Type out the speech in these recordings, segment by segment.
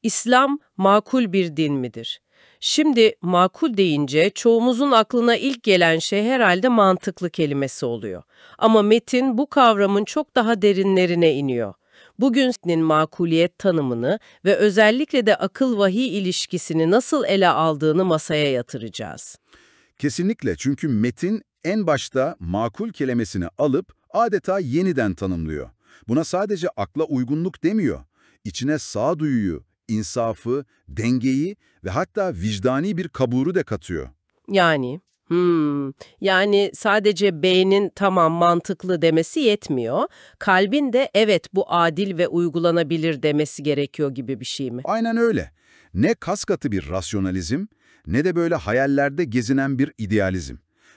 İslam makul bir din midir? Şimdi makul deyince çoğumuzun aklına ilk gelen şey herhalde mantıklı kelimesi oluyor. Ama metin bu kavramın çok daha derinlerine iniyor. Bugünün makuliyet tanımını ve özellikle de akıl-vahiy ilişkisini nasıl ele aldığını masaya yatıracağız. Kesinlikle, çünkü metin en başta makul kelimesini alıp adeta yeniden tanımlıyor. Buna sadece akla uygunluk demiyor. İçine sağduyuyu, insafı, dengeyi ve hatta vicdani bir kaburu da katıyor. Yani, yani sadece beynin tamam mantıklı demesi yetmiyor. Kalbin de evet bu adil ve uygulanabilir demesi gerekiyor gibi bir şey mi? Aynen öyle. Ne kaskatı bir rasyonalizm, ne de böyle hayallerde gezinen bir idealizm.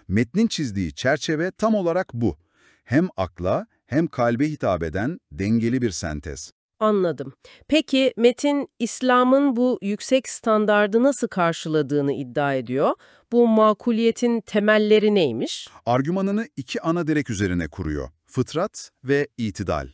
Metnin çizdiği çerçeve tam olarak bu. Hem akla hem kalbe hitap eden dengeli bir sentez. Anladım. Peki Metin, İslam'ın bu yüksek standardı nasıl karşıladığını iddia ediyor. Bu makuliyetin temelleri neymiş? Argümanını iki ana direk üzerine kuruyor: fıtrat ve itidal.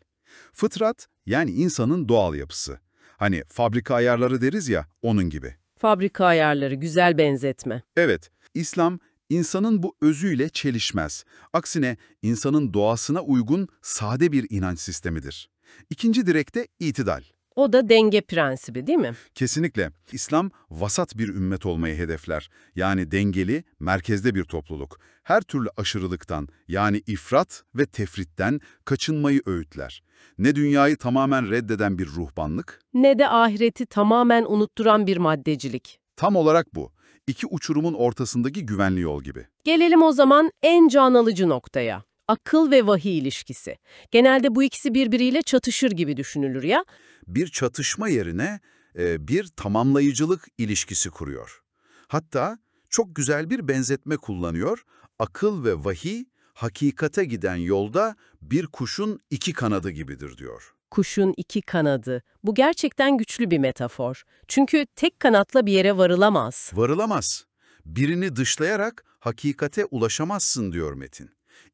Fıtrat, yani insanın doğal yapısı. Hani fabrika ayarları deriz ya, onun gibi. Fabrika ayarları, güzel benzetme. Evet, İslam, insanın bu özüyle çelişmez. Aksine insanın doğasına uygun sade bir inanç sistemidir. İkinci direk de itidal. O da denge prensibi değil mi? Kesinlikle. İslam, vasat bir ümmet olmayı hedefler. Yani dengeli, merkezde bir topluluk. Her türlü aşırılıktan, yani ifrat ve tefritten kaçınmayı öğütler. Ne dünyayı tamamen reddeden bir ruhbanlık, Ne de ahireti tamamen unutturan bir maddecilik. tam olarak bu. İki uçurumun ortasındaki güvenli yol gibi. Gelelim o zaman en can alıcı noktaya. Akıl ve vahiy ilişkisi. Genelde bu ikisi birbiriyle çatışır gibi düşünülür ya. Bir çatışma yerine bir tamamlayıcılık ilişkisi kuruyor. Hatta çok güzel bir benzetme kullanıyor. Akıl ve vahiy, hakikate giden yolda bir kuşun iki kanadı gibidir diyor. Kuşun iki kanadı. Bu gerçekten güçlü bir metafor. Çünkü tek kanatla bir yere varılamaz. Varılamaz. Birini dışlayarak hakikate ulaşamazsın diyor metin.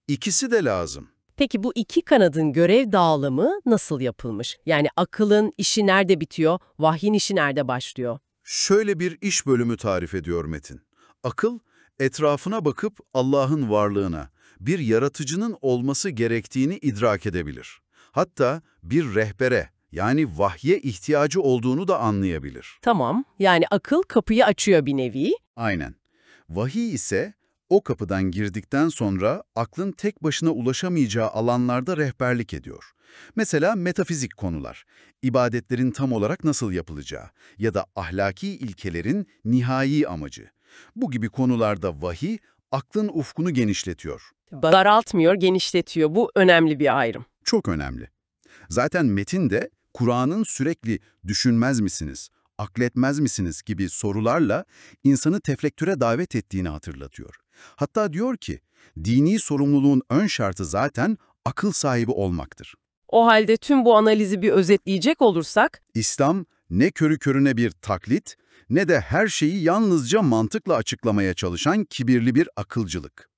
İkisi de lazım. Peki bu iki kanadın görev dağılımı nasıl yapılmış? Yani akılın işi nerede bitiyor, vahyin işi nerede başlıyor? Şöyle bir iş bölümü tarif ediyor metin. Akıl, etrafına bakıp Allah'ın varlığına, bir yaratıcının olması gerektiğini idrak edebilir. Hatta bir rehbere, yani vahye ihtiyacı olduğunu da anlayabilir. Tamam, yani akıl kapıyı açıyor bir nevi. Aynen. Vahiy ise o kapıdan girdikten sonra aklın tek başına ulaşamayacağı alanlarda rehberlik ediyor. Mesela metafizik konular, ibadetlerin tam olarak nasıl yapılacağı ya da ahlaki ilkelerin nihai amacı. Bu gibi konularda vahiy, aklın ufkunu genişletiyor. Daraltmıyor, genişletiyor. Bu önemli bir ayrım. Çok önemli. Zaten metinde Kur'an'ın sürekli "düşünmez misiniz, akletmez misiniz" gibi sorularla insanı tefekküre davet ettiğini hatırlatıyor. Hatta diyor ki, dini sorumluluğun ön şartı zaten akıl sahibi olmaktır. O halde tüm bu analizi bir özetleyecek olursak, İslam ne körü körüne bir taklit, ne de her şeyi yalnızca mantıkla açıklamaya çalışan kibirli bir akılcılık.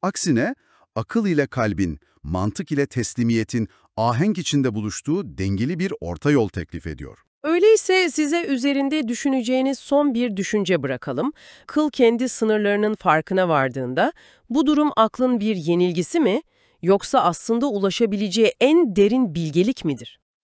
Aksine akıl ile kalbin, mantık ile teslimiyetin ahenk içinde buluştuğu dengeli bir orta yol teklif ediyor. öyleyse size üzerinde düşüneceğiniz son bir düşünce bırakalım. Kıl kendi sınırlarının farkına vardığında, bu durum aklın bir yenilgisi mi, yoksa aslında ulaşabileceği en derin bilgelik midir?